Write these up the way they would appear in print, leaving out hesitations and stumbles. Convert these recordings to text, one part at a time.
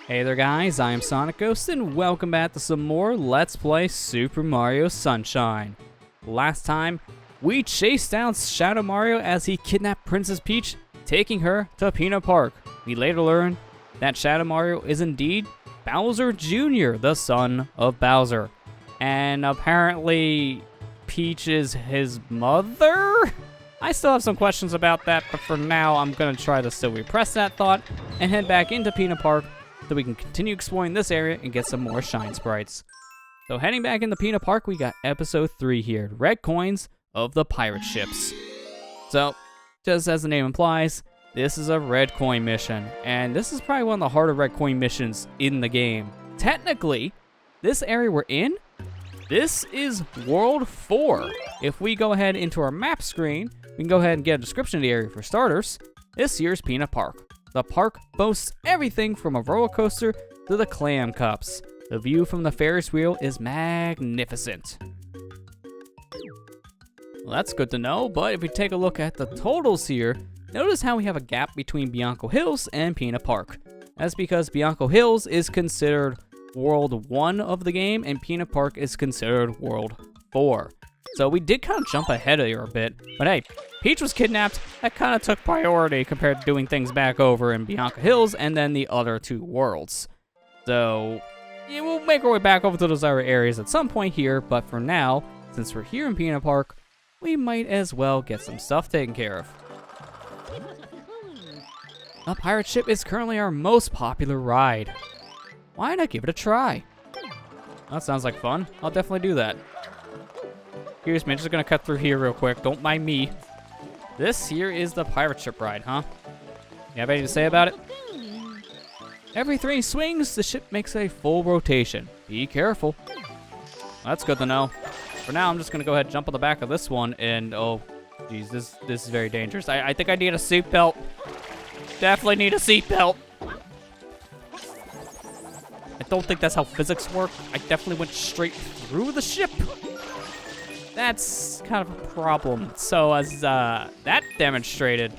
Hey there guys, I am SonicGhost and welcome back to some more Let's Play Super Mario Sunshine. Last time, we chased down Shadow Mario as he kidnapped Princess Peach, taking her to Pinna Park. We later learned that Shadow Mario is indeed Bowser Jr., the son of Bowser. And apparently, Peach is his mother? I still have some questions about that, but for now, I'm going to try to still repress that thought and head back into Pinna Park so we can continue exploring this area and get some more shine sprites. So heading back into Pinna Park, we got episode 3 here, Red Coins of the Pirate Ships. So, just as the name implies, this is a red coin mission, and this is probably one of the harder red coin missions in the game. Technically, this area we're in, this is World 4. If we go ahead into our map screen, we can go ahead and get a description of the area for starters. This here's Pinna Park. The park boasts everything from a roller coaster to the clam cups. The view from the Ferris wheel is magnificent. Well, that's good to know, but if we take a look at the totals here, notice how we have a gap between Bianco Hills and Pinna Park. That's because Bianco Hills is considered World 1 of the game, and Pinna Park is considered World 4. So we did kind of jump ahead of here a bit, but hey, Peach was kidnapped. That kind of took priority compared to doing things back over in Bianco Hills and then the other two worlds. So yeah, we'll make our way back over to those other areas at some point here, but for now, since we're here in Pinna Park, we might as well get some stuff taken care of. A pirate ship is currently our most popular ride. Why not give it a try? That sounds like fun. I'll definitely do that. Here's me, just gonna cut through here real quick. Don't mind me. This here is the pirate ship ride, huh? You have anything to say about it? Every 3 swings, the ship makes a full rotation. Be careful. That's good to know. For now, I'm just gonna go ahead and jump on the back of this one, and oh, geez, this is very dangerous. I think I need a seatbelt. Definitely need a seatbelt. I don't think that's how physics work. I definitely went straight through the ship. That's kind of a problem. So as that demonstrated,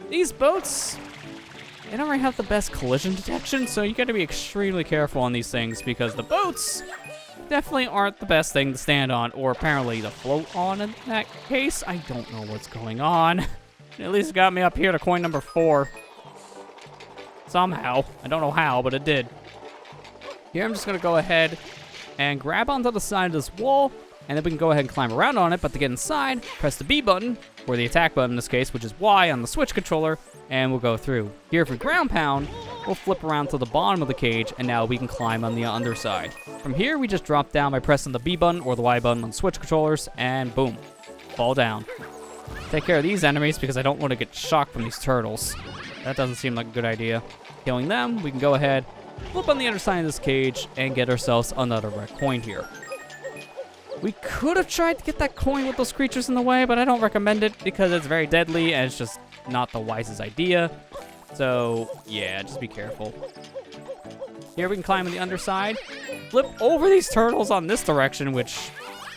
these boats, they don't really have the best collision detection, so you gotta be extremely careful on these things because the boats definitely aren't the best thing to stand on, or apparently to float on in that case. I don't know what's going on. At least it got me up here to coin number 4. Somehow. I don't know how, but it did. Here I'm just gonna go ahead and grab onto the side of this wall, and then we can go ahead and climb around on it, but to get inside, press the B button, or the attack button in this case, which is Y on the Switch controller, and we'll go through. Here for ground pound, we'll flip around to the bottom of the cage, and now we can climb on the underside. From here, we just drop down by pressing the B button or the Y button on the Switch controllers, and boom, fall down. Take care of these enemies because I don't want to get shocked from these turtles. That doesn't seem like a good idea. Killing them, we can go ahead, flip on the other side of this cage, and get ourselves another red coin here. We could have tried to get that coin with those creatures in the way, but I don't recommend it because it's very deadly and it's just not the wisest idea. So, yeah, just be careful. Here we can climb on the underside, flip over these turtles on this direction, which,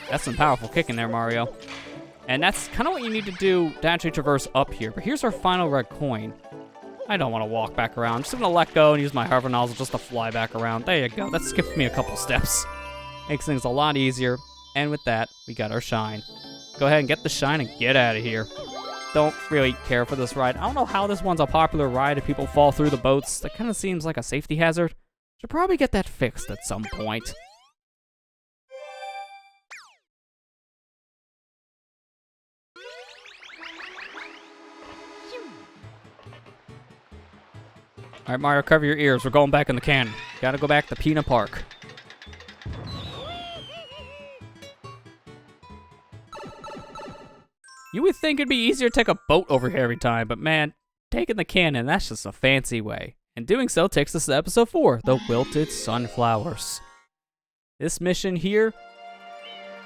that's some powerful kicking there, Mario. And that's kind of what you need to do to actually traverse up here. But here's our final red coin. I don't want to walk back around. I'm just going to let go and use my hover nozzle just to fly back around. There you go. That skips me a couple steps. Makes things a lot easier. And with that, we got our shine. Go ahead and get the shine and get out of here. Don't really care for this ride. I don't know how this one's a popular ride if people fall through the boats. That kind of seems like a safety hazard. Should probably get that fixed at some point. Alright, Mario, cover your ears. We're going back in the can. Gotta go back to Pinna Park. You would think it'd be easier to take a boat over here every time, but man, taking the cannon, that's just a fancy way. And doing so takes us to episode 4, the Wilted Sunflowers. This mission here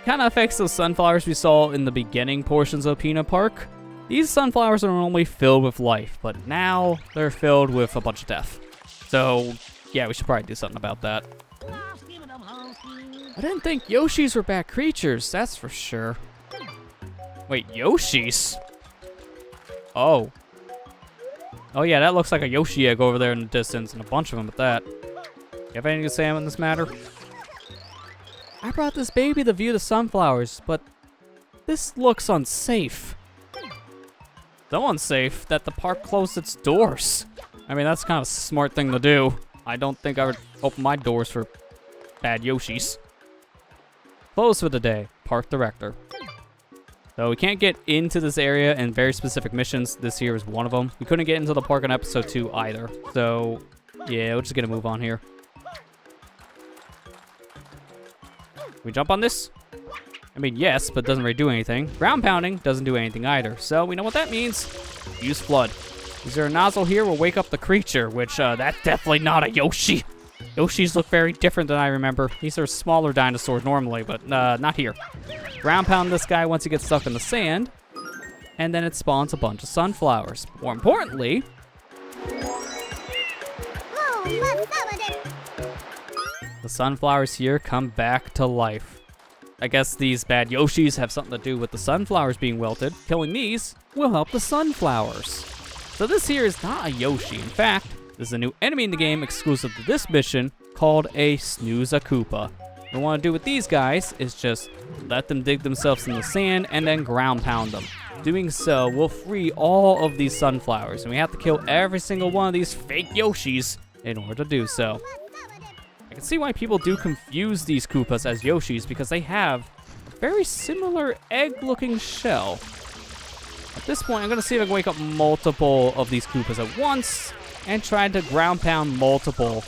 kind of affects those sunflowers we saw in the beginning portions of Pinna Park. These sunflowers are normally filled with life, but now they're filled with a bunch of death. So, yeah, we should probably do something about that. I didn't think Yoshis were bad creatures, that's for sure. Wait, Yoshis? Oh. Oh yeah, that looks like a Yoshi egg over there in the distance, and a bunch of them at that. You have anything to say on this matter? I brought this baby to view the sunflowers, but this looks unsafe. So unsafe that the park closed its doors. I mean, that's kind of a smart thing to do. I don't think I would open my doors for bad Yoshis. Closed for the day, park director. So we can't get into this area in very specific missions. This here is one of them. We couldn't get into the park in episode 2 either. So yeah, we're just gonna move on here. We jump on this? I mean, yes, but doesn't really do anything. Ground pounding doesn't do anything either. So we know what that means. Use F.L.U.D. Is there a nozzle here? We'll wake up the creature, which that's definitely not a Yoshi. Yoshis look very different than I remember. These are smaller dinosaurs normally, but not here. Ground pound this guy once he gets stuck in the sand, and then it spawns a bunch of sunflowers. More importantly, the sunflowers here come back to life. I guess these bad Yoshis have something to do with the sunflowers being wilted. Killing these will help the sunflowers. So this here is not a Yoshi. In fact, this is a new enemy in the game exclusive to this mission called a Snooza Koopa. What we want to do with these guys is just let them dig themselves in the sand and then ground pound them. Doing so will free all of these sunflowers, and we have to kill every single one of these fake Yoshis in order to do so. I can see why people do confuse these Koopas as Yoshis because they have a very similar egg-looking shell. At this point, I'm going to see if I can wake up multiple of these Koopas at once and try to ground pound multiple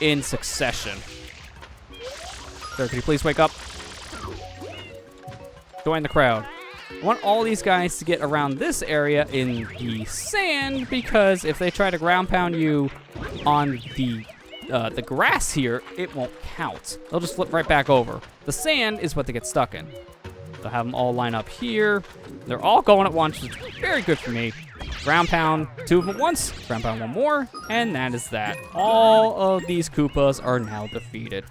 in succession. Sir, can you please wake up? Join the crowd. I want all these guys to get around this area in the sand because if they try to ground pound you on the grass here, it won't count. They'll just flip right back over. The sand is what they get stuck in. So have them all line up here. They're all going at once, which is very good for me. Ground pound 2 of them at once, ground pound 1 more, and that is that. All of these Koopas are now defeated.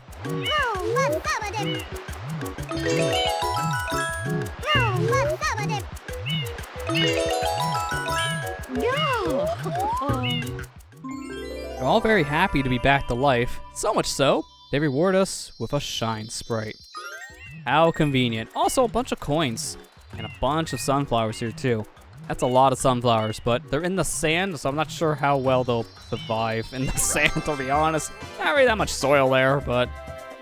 They're all very happy to be back to life, so much so, they reward us with a shine sprite. How convenient. Also a bunch of coins, and a bunch of sunflowers here too. That's a lot of sunflowers, but they're in the sand, so I'm not sure how well they'll survive in the sand, to be honest. Not really that much soil there, but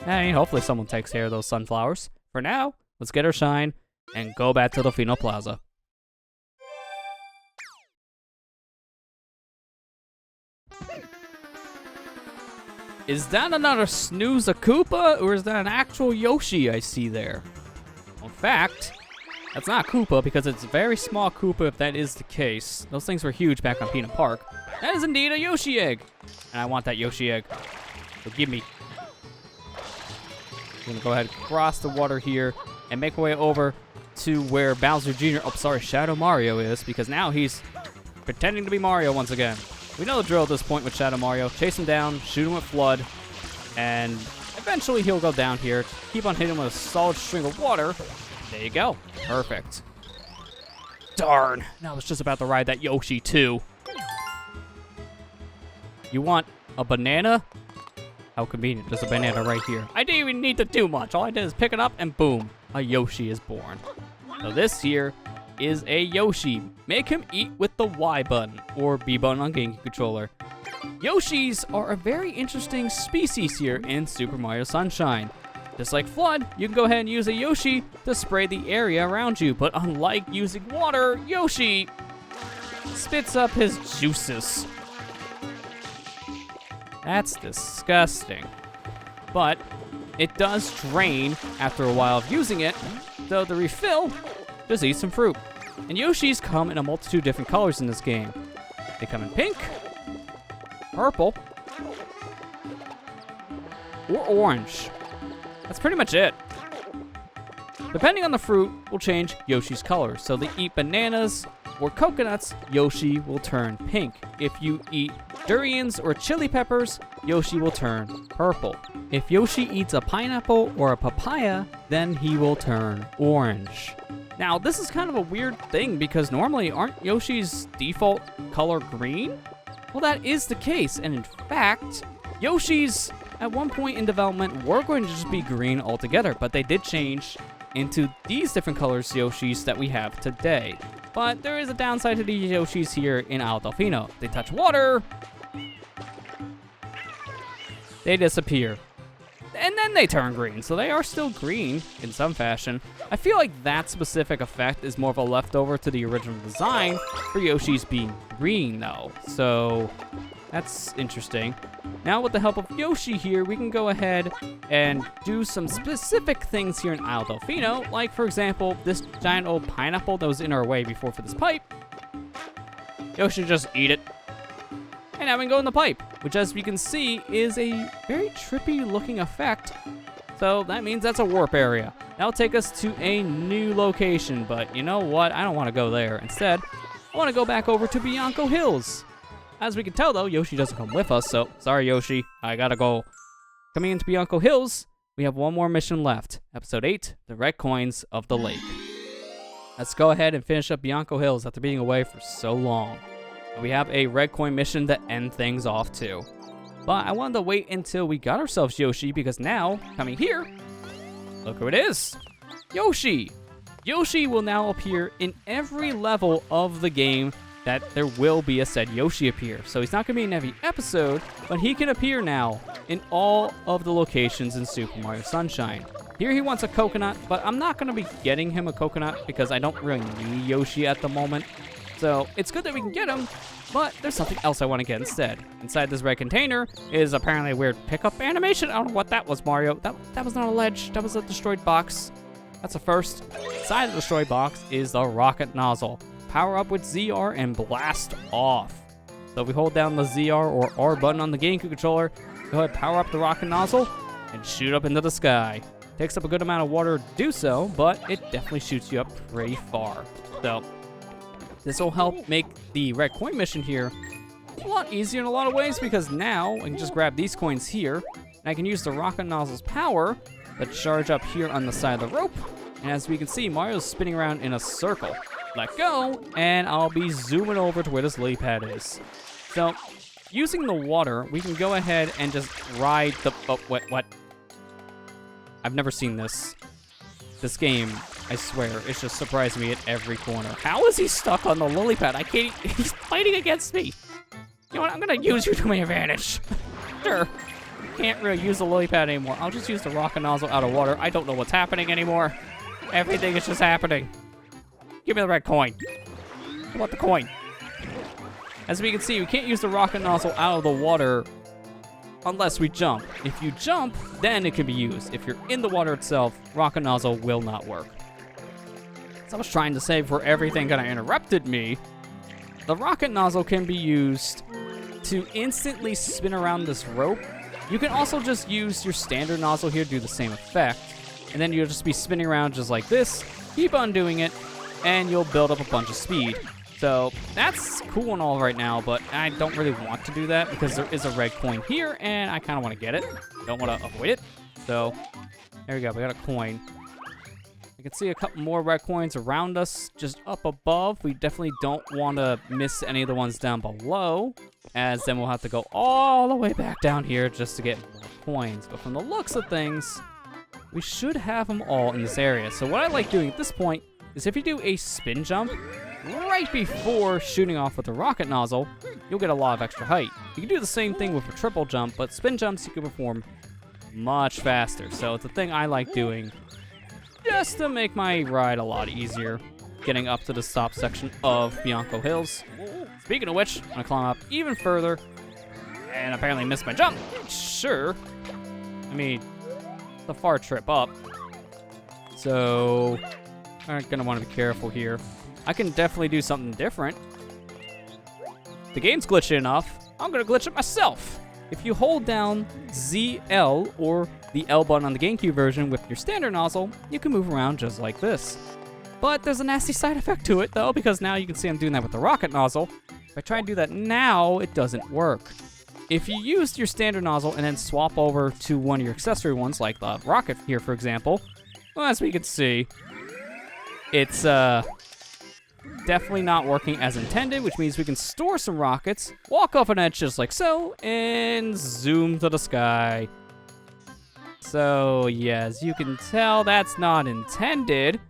hey, hopefully someone takes care of those sunflowers. For now, let's get our shine and go back to the Delfino Plaza. Is that another Snooza Koopa, or is that an actual Yoshi I see there? In fact, that's not a Koopa because it's a very small Koopa if that is the case. Those things were huge back on Pinna Park. That is indeed a Yoshi egg. And I want that Yoshi egg. So give me. I'm gonna go ahead and cross the water here and make my way over to where Bowser Jr., oh sorry, Shadow Mario is, because now he's pretending to be Mario once again. We know the drill at this point with Shadow Mario. Chase him down, shoot him with F.L.U.D, and eventually he'll go down here. Keep on hitting him with a solid string of water. There you go. Perfect. Darn. I was just about to ride that Yoshi too. You want a banana? How convenient. There's a banana right here. I didn't even need to do much. All I did is pick it up and boom, a Yoshi is born. So this here is a Yoshi. Make him eat with the Y button or B button on GameCube controller. Yoshis are a very interesting species here in Super Mario Sunshine. Just like F.L.U.D, you can go ahead and use a Yoshi to spray the area around you, but unlike using water, Yoshi spits up his juices. That's disgusting. But it does drain after a while of using it, so to refill, just eat some fruit. And Yoshis come in a multitude of different colors in this game. They come in pink, purple, or orange. That's pretty much it. Depending on the fruit, will change Yoshi's color. So they eat bananas or coconuts, Yoshi will turn pink. If you eat durians or chili peppers, Yoshi will turn purple. If Yoshi eats a pineapple or a papaya, then he will turn orange. Now, this is kind of a weird thing because normally aren't Yoshi's default color green? Well, that is the case, and in fact, Yoshi's at one point in development were going to just be green altogether, but they did change into these different colors Yoshis that we have today. But there is a downside to these Yoshis here in Isle Delfino. They touch water, they disappear. And then they turn green, so they are still green in some fashion. I feel like that specific effect is more of a leftover to the original design for Yoshi's being green, though. So that's interesting. Now, with the help of Yoshi here, we can go ahead and do some specific things here in Isle Delfino. Like, for example, this giant old pineapple that was in our way before for this pipe. Yoshi just eat it. And now we can go in the pipe, which, as we can see, is a very trippy looking effect. So that means that's a warp area. That'll take us to a new location, but you know what? I don't want to go there. Instead, I want to go back over to Bianco Hills. As we can tell, though, Yoshi doesn't come with us, so sorry, Yoshi. I gotta go. Coming into Bianco Hills, we have one more mission left. Episode 8, the Red Coins of the Lake. Let's go ahead and finish up Bianco Hills after being away for so long. We have a red coin mission to end things off too. But I wanted to wait until we got ourselves Yoshi, because now, coming here, look who it is. Yoshi! Yoshi will now appear in every level of the game that there will be a said Yoshi appear. So he's not going to be in every episode, but he can appear now in all of the locations in Super Mario Sunshine. Here he wants a coconut, but I'm not going to be getting him a coconut because I don't really need Yoshi at the moment. So it's good that we can get him, but there's something else I want to get instead. Inside this red container is apparently a weird pickup animation. I don't know what that was, Mario. That was not a ledge. That was a destroyed box. That's a first. Inside the destroyed box is the rocket nozzle. Power up with ZR and blast off. So if we hold down the ZR or R button on the GameCube controller, go ahead, power up the rocket nozzle and shoot up into the sky. Takes up a good amount of water to do so, but it definitely shoots you up pretty far. So this will help make the red coin mission here a lot easier in a lot of ways, because now I can just grab these coins here, and I can use the rocket nozzle's power to charge up here on the side of the rope. And as we can see, Mario's spinning around in a circle. Let go, and I'll be zooming over to where this lily pad is. So, using the water, we can go ahead and just ride the... Oh, what? I've never seen this. This game, I swear, it's just surprising me at every corner. How is he stuck on the lily pad? I can't... He's fighting against me. You know what? I'm going to use you to my advantage. Sure. Can't really use the lily pad anymore. I'll just use the rocket nozzle out of water. I don't know what's happening anymore. Everything is just happening. Give me the red coin. I want the coin. As we can see, we can't use the rocket nozzle out of the water unless we jump. If you jump, then it can be used. If you're in the water itself, rocket nozzle will not work. As I was trying to say before everything kind of interrupted me, the rocket nozzle can be used to instantly spin around this rope. You can also just use your standard nozzle here to do the same effect, and then you'll just be spinning around just like this, keep on doing it, and you'll build up a bunch of speed. So that's cool and all right now, but I don't really want to do that because there is a red coin here, and I kind of want to get it. Don't want to avoid it. So there we go. We got a coin. I can see a couple more red coins around us just up above. We definitely don't want to miss any of the ones down below, as then we'll have to go all the way back down here just to get more coins. But from the looks of things, we should have them all in this area. So what I like doing at this point is if you do a spin jump right before shooting off with the rocket nozzle, you'll get a lot of extra height. You can do the same thing with a triple jump, but spin jumps you can perform much faster. So it's a thing I like doing just to make my ride a lot easier, getting up to the stop section of Bianco Hills. Speaking of which, I'm gonna climb up even further, and apparently missed my jump. Sure. I mean, it's a far trip up, so I'm gonna want to be careful here. I can definitely do something different. The game's glitchy enough, I'm gonna glitch it myself. If you hold down ZL or the L button on the GameCube version with your standard nozzle, you can move around just like this. But there's a nasty side effect to it though, because now you can see I'm doing that with the rocket nozzle. If I try and do that now, it doesn't work. If you used your standard nozzle and then swap over to one of your accessory ones, like the rocket here for example, well, as we can see, it's definitely not working as intended, which means we can store some rockets, walk off an edge just like so, and zoom to the sky. So, yeah, as you can tell, that's not intended.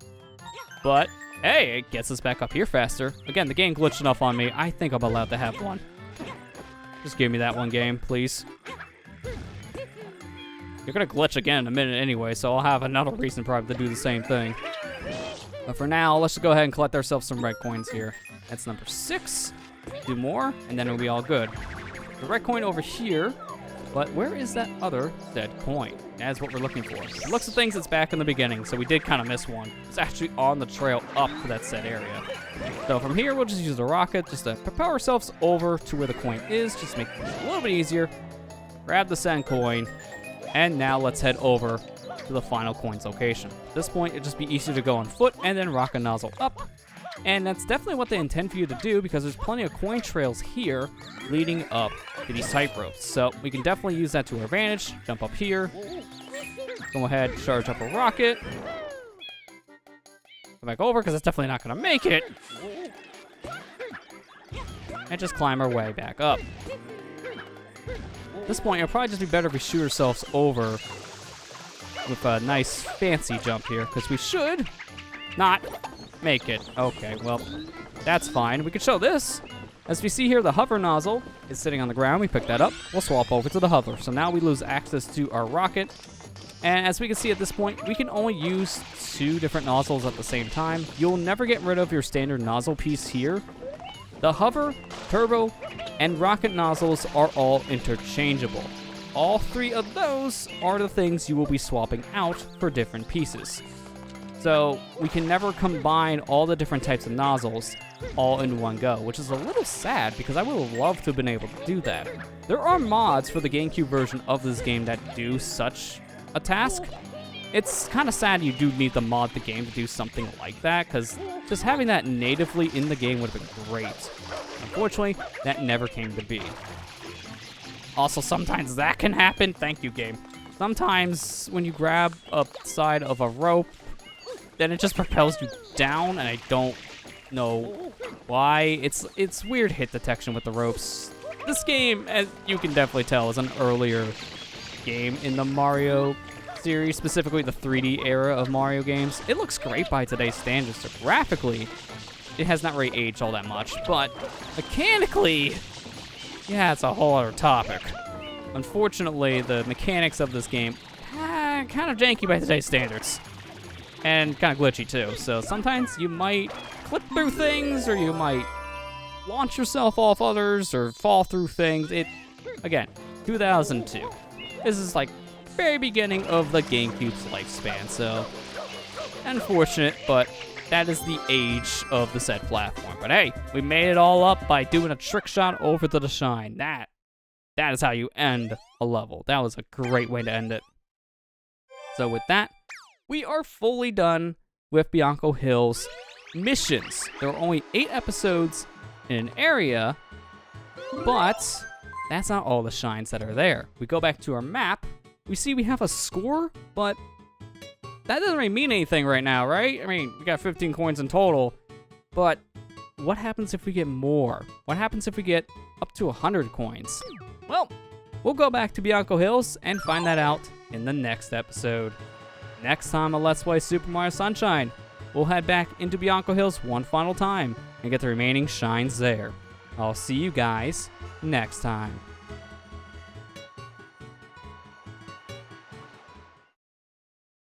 But, hey, it gets us back up here faster. Again, the game glitched enough on me. I think I'm allowed to have one. Just give me that one game, please. You're gonna glitch again in a minute anyway, so I'll have another reason probably to do the same thing. But for now, let's just go ahead and collect ourselves some red coins here. That's number 6. Do more, and then it'll be all good. The red coin over here, but where is that other dead coin? That's what we're looking for. It looks at things, it's back in the beginning, so we did kind of miss one. It's actually on the trail up to that said area. So from here, we'll just use the rocket just to propel ourselves over to where the coin is, just to make things a little bit easier. Grab the sand coin, and now let's head over to the final coin's location. At this point, it'd just be easier to go on foot and then rocket nozzle up. And that's definitely what they intend for you to do because there's plenty of coin trails here leading up to these tight ropes. So we can definitely use that to our advantage. Jump up here. Go ahead, charge up a rocket. Go back over because it's definitely not going to make it. And just climb our way back up. At this point, it'll probably just be better if we shoot ourselves over with a nice fancy jump here because we should not make it. Okay, well, that's fine. We can show this. As we see here, the hover nozzle is sitting on the ground. We pick that up. We'll swap over to the hover. So now we lose access to our rocket. And as we can see at this point, we can only use 2 different nozzles at the same time. You'll never get rid of your standard nozzle piece here. The hover, turbo, and rocket nozzles are all interchangeable. All 3 of those are the things you will be swapping out for different pieces. So we can never combine all the different types of nozzles all in one go, which is a little sad because I would have loved to have been able to do that. There are mods for the GameCube version of this game that do such a task. It's kind of sad you do need to mod the game to do something like that because just having that natively in the game would have been great. Unfortunately, that never came to be. Also, sometimes that can happen. Thank you, game. Sometimes when you grab a side of a rope, then it just propels you down, and I don't know why. It's weird hit detection with the ropes. This game, as you can definitely tell, is an earlier game in the Mario series, specifically the 3D era of Mario games. It looks great by today's standards, so graphically, it has not really aged all that much, but mechanically, yeah, it's a whole other topic. Unfortunately, the mechanics of this game, kind of janky by today's standards. And kind of glitchy too, so sometimes you might clip through things, or you might launch yourself off others, or fall through things. Again, 2002. This is like very beginning of the GameCube's lifespan, so unfortunate, but that is the age of the said platform. But hey, we made it all up by doing a trick shot over to the shine. That is how you end a level. That was a great way to end it. So with that, we are fully done with Bianco Hill's missions. There are only 8 episodes in an area, but that's not all the shines that are there. We go back to our map. We see we have a score, but that doesn't really mean anything right now, right? I mean, we got 15 coins in total, but what happens if we get more? What happens if we get up to 100 coins? Well, we'll go back to Bianco Hills and find that out in the next episode. Next time on Let's Play Super Mario Sunshine, we'll head back into Bianco Hills one final time and get the remaining shines there. I'll see you guys next time.